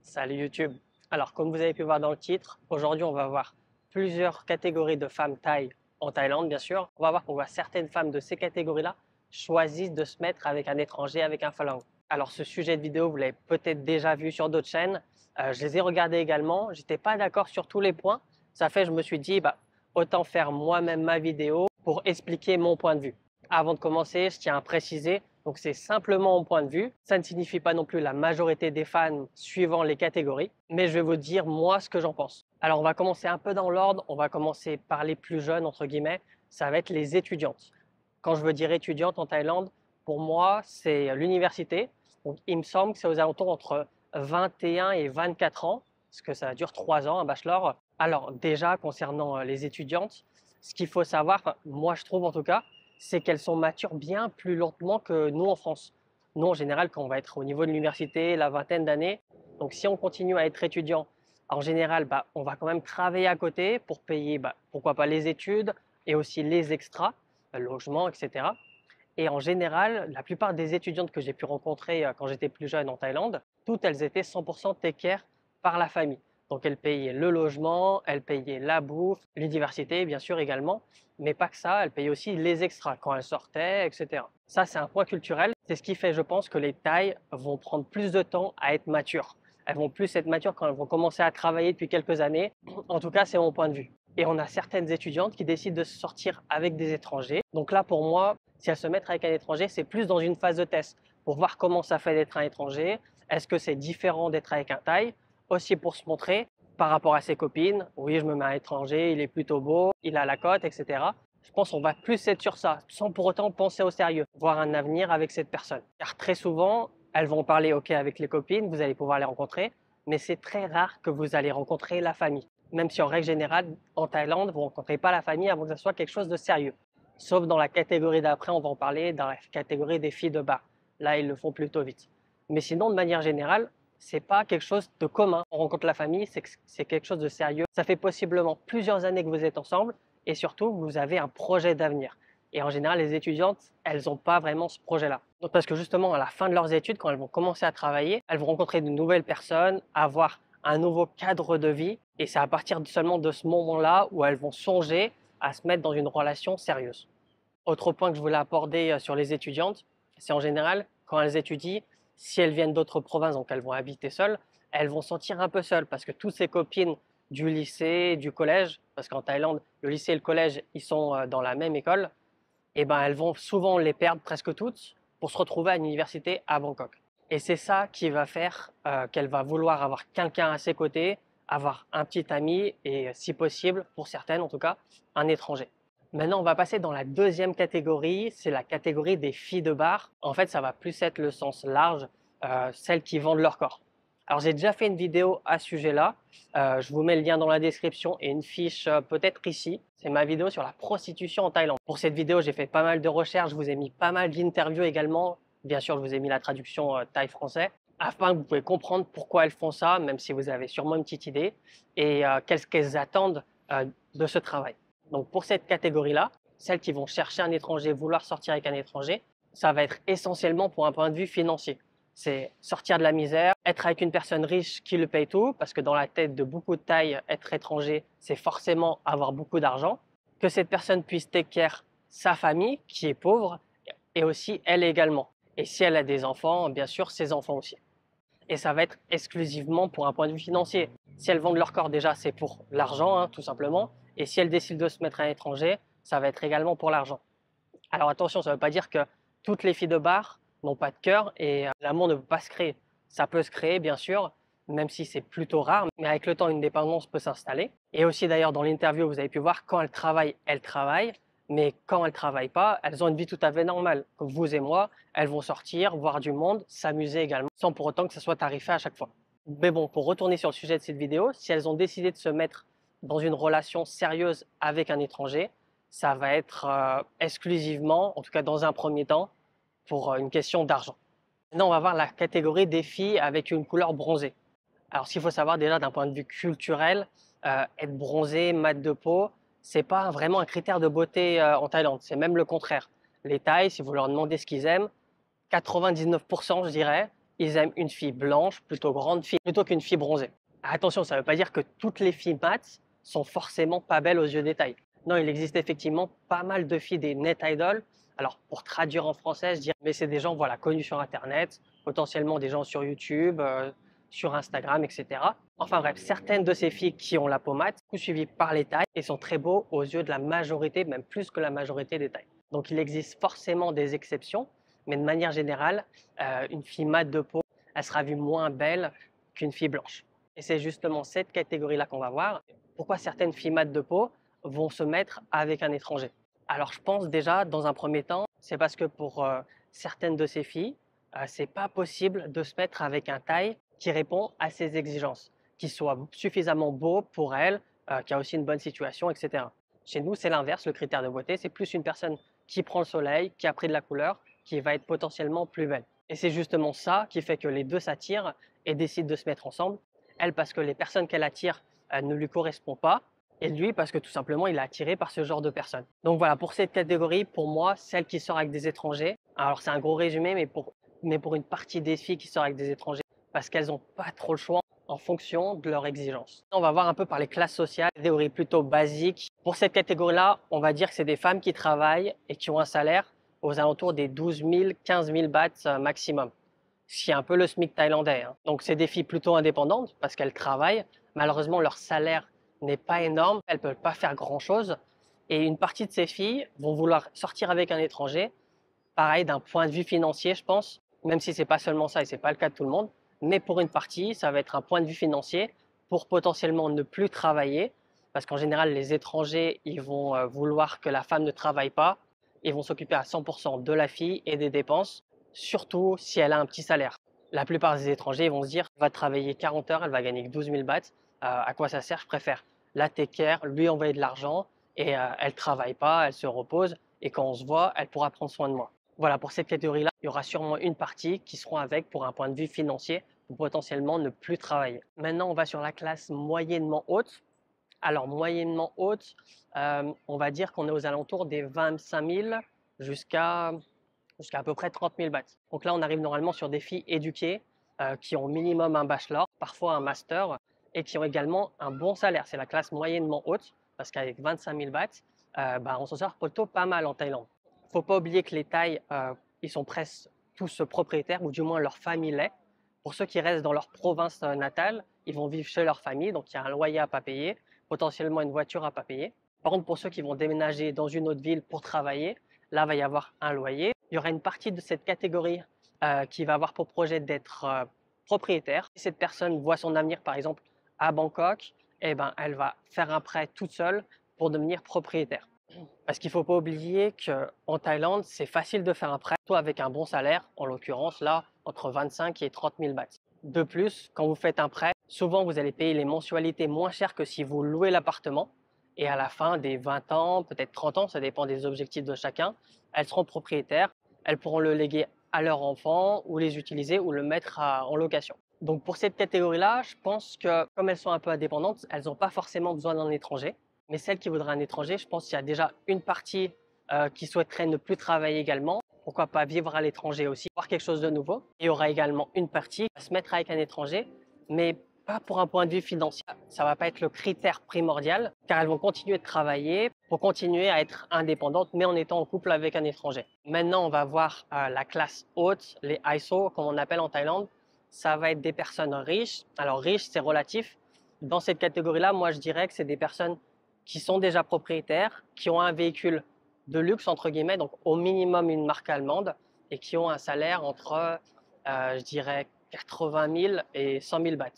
Salut YouTube. Alors, comme vous avez pu voir dans le titre, aujourd'hui on va voir plusieurs catégories de femmes thaï en Thaïlande, bien sûr. On va voir qu'on voit certaines femmes de ces catégories-là choisissent de se mettre avec un étranger, avec un phalang. Alors, ce sujet de vidéo, vous l'avez peut-être déjà vu sur d'autres chaînes. Je les ai regardés également. J'étais pas d'accord sur tous les points. Ça fait, je me suis dit, autant faire moi-même ma vidéo pour expliquer mon point de vue. Avant de commencer, je tiens à préciser, donc c'est simplement mon point de vue. Ça ne signifie pas non plus la majorité des fans suivant les catégories, mais je vais vous dire moi ce que j'en pense. Alors on va commencer un peu dans l'ordre, on va commencer par les plus jeunes, entre guillemets, ça va être les étudiantes. Quand je veux dire étudiante en Thaïlande, pour moi c'est l'université. Donc il me semble que c'est aux alentours entre 21 et 24 ans, parce que ça dure 3 ans, un bachelor. Alors déjà concernant les étudiantes, ce qu'il faut savoir, enfin, moi je trouve en tout cas, c'est qu'elles sont matures bien plus lentement que nous en France. Nous, en général, quand on va être au niveau de l'université, la vingtaine d'années, donc si on continue à être étudiant, en général, on va quand même travailler à côté pour payer, pourquoi pas les études et aussi les extras, logement, etc. Et en général, la plupart des étudiantes que j'ai pu rencontrer quand j'étais plus jeune en Thaïlande, toutes elles étaient 100% take care par la famille. Donc elles payaient le logement, elles payaient la bouffe, l'université bien sûr également, mais pas que ça, elles payaient aussi les extras quand elles sortaient, etc. Ça c'est un point culturel, c'est ce qui fait je pense que les Thaïs vont prendre plus de temps à être matures. Elles vont plus être matures quand elles vont commencer à travailler depuis quelques années, en tout cas c'est mon point de vue. Et on a certaines étudiantes qui décident de sortir avec des étrangers. Donc là pour moi, si elles se mettent avec un étranger, c'est plus dans une phase de test pour voir comment ça fait d'être un étranger. Est-ce que c'est différent d'être avec un Thaï? Aussi pour se montrer par rapport à ses copines. Oui, je me mets à un étranger, il est plutôt beau, il a la cote, etc. Je pense qu'on va plus être sur ça, sans pour autant penser au sérieux, voir un avenir avec cette personne. Car très souvent, elles vont parler OK avec les copines, vous allez pouvoir les rencontrer, mais c'est très rare que vous allez rencontrer la famille. Même si en règle générale, en Thaïlande, vous ne rencontrez pas la famille avant que ce soit quelque chose de sérieux. Sauf dans la catégorie d'après, on va en parler, dans la catégorie des filles de bar. Là, ils le font plutôt vite. Mais sinon, de manière générale, c'est pas quelque chose de commun. On rencontre la famille, c'est quelque chose de sérieux. Ça fait possiblement plusieurs années que vous êtes ensemble et surtout, vous avez un projet d'avenir. Et en général, les étudiantes, elles n'ont pas vraiment ce projet-là. Donc, parce que justement, à la fin de leurs études, quand elles vont commencer à travailler, elles vont rencontrer de nouvelles personnes, avoir un nouveau cadre de vie. Et c'est à partir seulement de ce moment-là où elles vont songer à se mettre dans une relation sérieuse. Autre point que je voulais aborder sur les étudiantes, c'est en général, quand elles étudient, si elles viennent d'autres provinces, donc elles vont habiter seules, elles vont se sentir un peu seules parce que toutes ces copines du lycée, du collège, parce qu'en Thaïlande, le lycée et le collège, ils sont dans la même école, et ben elles vont souvent les perdre presque toutes pour se retrouver à l'université à Bangkok. Et c'est ça qui va faire qu'elle va vouloir avoir quelqu'un à ses côtés, avoir un petit ami et si possible, pour certaines en tout cas, un étranger. Maintenant, on va passer dans la deuxième catégorie, c'est la catégorie des filles de bar. En fait, ça va plus être le sens large, celles qui vendent leur corps. Alors, j'ai déjà fait une vidéo à ce sujet-là. Je vous mets le lien dans la description et une fiche peut-être ici. C'est ma vidéo sur la prostitution en Thaïlande. Pour cette vidéo, j'ai fait pas mal de recherches, je vous ai mis pas mal d'interviews également. Bien sûr, je vous ai mis la traduction thaï-français afin que vous pouvez comprendre pourquoi elles font ça, même si vous avez sûrement une petite idée, et qu'est-ce qu'elles attendent de ce travail. Donc pour cette catégorie-là, celles qui vont chercher un étranger, vouloir sortir avec un étranger, ça va être essentiellement pour un point de vue financier. C'est sortir de la misère, être avec une personne riche qui le paye tout, parce que dans la tête de beaucoup de Thaïs, être étranger, c'est forcément avoir beaucoup d'argent, que cette personne puisse take care sa famille, qui est pauvre, et aussi elle également. Et si elle a des enfants, bien sûr, ses enfants aussi. Et ça va être exclusivement pour un point de vue financier. Si elles vendent leur corps déjà, c'est pour l'argent, hein, tout simplement. Et si elles décident de se mettre à l'étranger, ça va être également pour l'argent. Alors attention, ça ne veut pas dire que toutes les filles de bar n'ont pas de cœur et l'amour ne peut pas se créer. Ça peut se créer, bien sûr, même si c'est plutôt rare, mais avec le temps, une dépendance peut s'installer. Et aussi d'ailleurs, dans l'interview, vous avez pu voir, quand elles travaillent, mais quand elles ne travaillent pas, elles ont une vie tout à fait normale. Comme vous et moi, elles vont sortir, voir du monde, s'amuser également, sans pour autant que ce soit tarifé à chaque fois. Mais bon, pour retourner sur le sujet de cette vidéo, si elles ont décidé de se mettre dans une relation sérieuse avec un étranger, ça va être exclusivement, en tout cas dans un premier temps, pour une question d'argent. Maintenant, on va voir la catégorie des filles avec une couleur bronzée. Alors, ce qu'il faut savoir déjà d'un point de vue culturel, être bronzé, mat de peau, c'est pas vraiment un critère de beauté en Thaïlande. C'est même le contraire. Les Thaïs, si vous leur demandez ce qu'ils aiment, 99% je dirais, ils aiment une fille blanche, plutôt grande fille, plutôt qu'une fille bronzée. Attention, ça ne veut pas dire que toutes les filles mates sont forcément pas belles aux yeux des tailles. Non, il existe effectivement pas mal de filles des net idols. Alors, pour traduire en français, je dirais, mais c'est des gens voilà, connus sur Internet, potentiellement des gens sur YouTube, sur Instagram, etc. Enfin bref, certaines de ces filles qui ont la peau mate sont suivies par les tailles et sont très beaux aux yeux de la majorité, même plus que la majorité des tailles. Donc, il existe forcément des exceptions, mais de manière générale, une fille mate de peau, elle sera vue moins belle qu'une fille blanche. Et c'est justement cette catégorie-là qu'on va voir. Pourquoi certaines filles mates de peau vont se mettre avec un étranger? Alors je pense déjà, dans un premier temps, c'est parce que pour certaines de ces filles, c'est pas possible de se mettre avec un taille qui répond à ses exigences, qui soit suffisamment beau pour elle, qui a aussi une bonne situation, etc. Chez nous, c'est l'inverse, le critère de beauté, c'est plus une personne qui prend le soleil, qui a pris de la couleur, qui va être potentiellement plus belle. Et c'est justement ça qui fait que les deux s'attirent et décident de se mettre ensemble. Elle, parce que les personnes qu'elle attire ne lui correspondent pas, et lui, parce que tout simplement, il est attiré par ce genre de personnes. Donc voilà, pour cette catégorie, pour moi, celle qui sort avec des étrangers, alors c'est un gros résumé, mais pour une partie des filles qui sortent avec des étrangers, parce qu'elles n'ont pas trop le choix en fonction de leurs exigences. On va voir un peu par les classes sociales, catégorie plutôt basique. Pour cette catégorie-là, on va dire que c'est des femmes qui travaillent et qui ont un salaire aux alentours des 12 000, 15 000 bahts maximum, ce qui est un peu le SMIC thaïlandais, hein. Donc c'est des filles plutôt indépendantes parce qu'elles travaillent. Malheureusement, leur salaire n'est pas énorme, elles ne peuvent pas faire grand-chose. Et une partie de ces filles vont vouloir sortir avec un étranger, pareil d'un point de vue financier, je pense, même si ce n'est pas seulement ça et ce n'est pas le cas de tout le monde, mais pour une partie, ça va être un point de vue financier pour potentiellement ne plus travailler, parce qu'en général, les étrangers, ils vont vouloir que la femme ne travaille pas, ils vont s'occuper à 100% de la fille et des dépenses, surtout si elle a un petit salaire. La plupart des étrangers vont se dire, elle va travailler 40 heures, elle va gagner que 12 000 bahts, à quoi ça sert? Je préfère la take care, lui envoyer de l'argent, et elle ne travaille pas, elle se repose, et quand on se voit, elle pourra prendre soin de moi. Voilà, pour cette catégorie-là, il y aura sûrement une partie qui seront avec pour un point de vue financier, pour potentiellement ne plus travailler. Maintenant, on va sur la classe moyennement haute. Alors, moyennement haute, on va dire qu'on est aux alentours des 25 000 jusqu'à à peu près 30 000 bahts. Donc là, on arrive normalement sur des filles éduquées qui ont au minimum un bachelor, parfois un master, et qui ont également un bon salaire. C'est la classe moyennement haute, parce qu'avec 25 000 bahts, on s'en sort plutôt pas mal en Thaïlande. Il ne faut pas oublier que les Thaïs, ils sont presque tous propriétaires, ou du moins leur famille l'est. Pour ceux qui restent dans leur province natale, ils vont vivre chez leur famille, donc il y a un loyer à ne pas payer, potentiellement une voiture à ne pas payer. Par contre, pour ceux qui vont déménager dans une autre ville pour travailler, là, il va y avoir un loyer. Il y aura une partie de cette catégorie qui va avoir pour projet d'être propriétaire. Si cette personne voit son avenir, par exemple, à Bangkok, eh ben, elle va faire un prêt toute seule pour devenir propriétaire. Parce qu'il ne faut pas oublier qu'en Thaïlande, c'est facile de faire un prêt, toi avec un bon salaire, en l'occurrence là, entre 25 et 30 000 bahts. De plus, quand vous faites un prêt, souvent vous allez payer les mensualités moins chères que si vous louez l'appartement. Et à la fin des 20 ans, peut-être 30 ans, ça dépend des objectifs de chacun, elles seront propriétaires, elles pourront le léguer à leurs enfants ou les utiliser ou le mettre en location. Donc pour cette catégorie-là, je pense que comme elles sont un peu indépendantes, elles n'ont pas forcément besoin d'un étranger. Mais celle qui voudra un étranger, je pense qu'il y a déjà une partie qui souhaiterait ne plus travailler également. Pourquoi pas vivre à l'étranger aussi, voir quelque chose de nouveau. Il y aura également une partie qui va se mettre avec un étranger, mais pas pour un point de vue financier. Ça ne va pas être le critère primordial, car elles vont continuer de travailler pour continuer à être indépendantes, mais en étant en couple avec un étranger. Maintenant, on va voir la classe haute, les ISO, comme on appelle en Thaïlande. Ça va être des personnes riches. Alors riches, c'est relatif. Dans cette catégorie-là, moi, je dirais que c'est des personnes qui sont déjà propriétaires, qui ont un véhicule de luxe, entre guillemets, donc au minimum une marque allemande, et qui ont un salaire entre, je dirais, 80 000 et 100 000 bahts,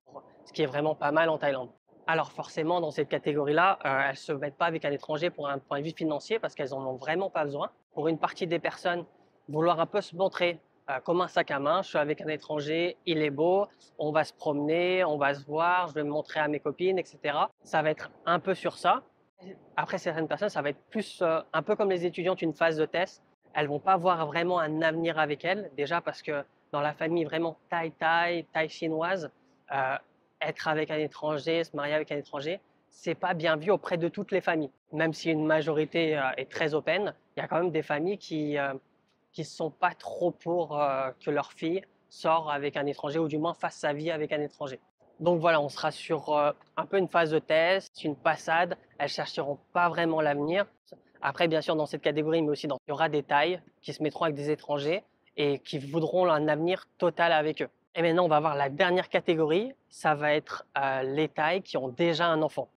ce qui est vraiment pas mal en Thaïlande. Alors forcément, dans cette catégorie-là, elles ne se mettent pas avec un étranger pour un point de vue financier parce qu'elles n'en ont vraiment pas besoin. Pour une partie des personnes, vouloir un peu se montrer comme un sac à main, je suis avec un étranger, il est beau, on va se promener, on va se voir, je vais me montrer à mes copines, etc. Ça va être un peu sur ça. Après, certaines personnes, ça va être plus un peu comme les étudiantes, une phase de test. Elles vont pas voir vraiment un avenir avec elles, déjà parce que dans la famille vraiment taille chinoise, euh, être avec un étranger, se marier avec un étranger, c'est pas bien vu auprès de toutes les familles. Même si une majorité est très open, il y a quand même des familles qui sont pas trop pour que leur fille sort avec un étranger ou du moins fasse sa vie avec un étranger. Donc voilà, on sera sur un peu une phase de test, une passade. Elles chercheront pas vraiment l'avenir. Après, bien sûr, dans cette catégorie, mais aussi il y aura des tailles qui se mettront avec des étrangers et qui voudront un avenir total avec eux. Et maintenant, on va voir la dernière catégorie. Ça va être les tailles qui ont déjà un enfant.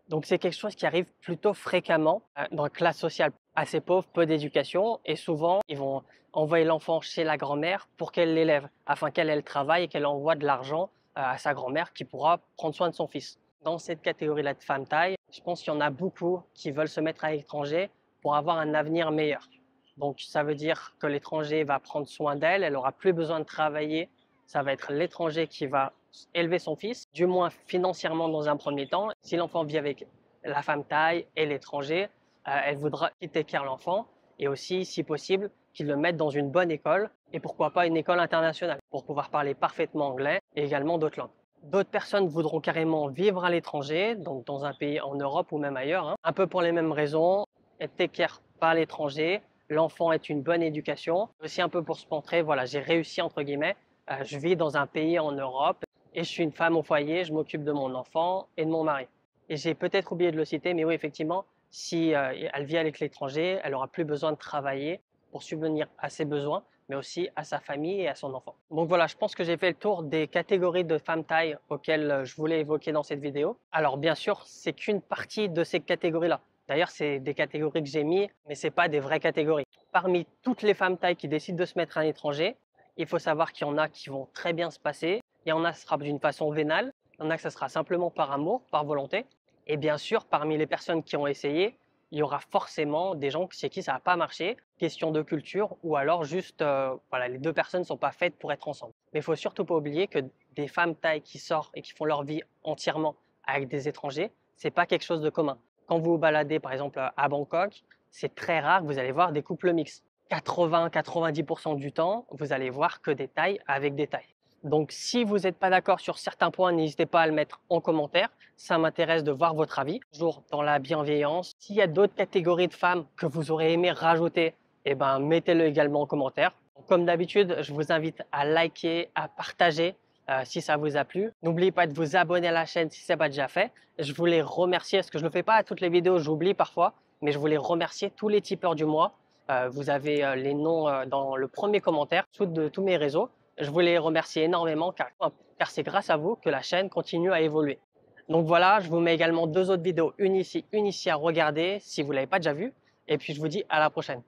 Donc c'est quelque chose qui arrive plutôt fréquemment dans une classe sociale assez pauvre, peu d'éducation, et souvent ils vont envoyer l'enfant chez la grand-mère pour qu'elle l'élève, afin qu'elle travaille et qu'elle envoie de l'argent à sa grand-mère qui pourra prendre soin de son fils. Dans cette catégorie-là de femmes taille, je pense qu'il y en a beaucoup qui veulent se mettre à l'étranger pour avoir un avenir meilleur. Donc ça veut dire que l'étranger va prendre soin d'elle, elle aura plus besoin de travailler, ça va être l'étranger qui va élever son fils, du moins financièrement dans un premier temps. Si l'enfant vit avec la femme taille et l'étranger, elle voudra quitter l'enfant et aussi, si possible, qu'il le mette dans une bonne école et pourquoi pas une école internationale pour pouvoir parler parfaitement anglais et également d'autres langues. D'autres personnes voudront carrément vivre à l'étranger, donc dans un pays en Europe ou même ailleurs, hein, un peu pour les mêmes raisons, être take care par l'étranger, l'enfant est une bonne éducation, aussi un peu pour se montrer, voilà, j'ai réussi entre guillemets, je vis dans un pays en Europe et je suis une femme au foyer, je m'occupe de mon enfant et de mon mari. Et j'ai peut-être oublié de le citer, mais oui, effectivement, si elle vit avec l'étranger, elle aura plus besoin de travailler pour subvenir à ses besoins, mais aussi à sa famille et à son enfant. Donc voilà, je pense que j'ai fait le tour des catégories de femmes taille auxquelles je voulais évoquer dans cette vidéo. Alors bien sûr, c'est qu'une partie de ces catégories-là. D'ailleurs, c'est des catégories que j'ai mis, mais c'est pas des vraies catégories. Parmi toutes les femmes taille qui décident de se mettre à l'étranger, il faut savoir qu'il y en a qui vont très bien se passer, il y en a ce sera d'une façon vénale, il y en a que ça sera simplement par amour, par volonté. Et bien sûr, parmi les personnes qui ont essayé, il y aura forcément des gens chez qui ça n'a pas marché, question de culture, ou alors juste, voilà, les deux personnes ne sont pas faites pour être ensemble. Mais il faut surtout pas oublier que des femmes taille qui sortent et qui font leur vie entièrement avec des étrangers, c'est pas quelque chose de commun. Quand vous vous baladez par exemple à Bangkok, c'est très rare que vous allez voir des couples mixtes. 80-90% du temps, vous allez voir que des tailles avec des tailles. Donc si vous n'êtes pas d'accord sur certains points, n'hésitez pas à le mettre en commentaire. Ça m'intéresse de voir votre avis. Toujours dans la bienveillance. S'il y a d'autres catégories de femmes que vous aurez aimé rajouter, eh ben, mettez-le également en commentaire. Comme d'habitude, je vous invite à liker, à partager si ça vous a plu. N'oubliez pas de vous abonner à la chaîne si ce n'est pas déjà fait. Je voulais remercier, parce que je ne le fais pas à toutes les vidéos, j'oublie parfois, mais je voulais remercier tous les tipeurs du mois. Vous avez les noms dans le premier commentaire, de tous mes réseaux. Je voulais remercier énormément car c'est grâce à vous que la chaîne continue à évoluer. Donc voilà, je vous mets également deux autres vidéos, une ici à regarder si vous ne l'avez pas déjà vue. Et puis je vous dis à la prochaine.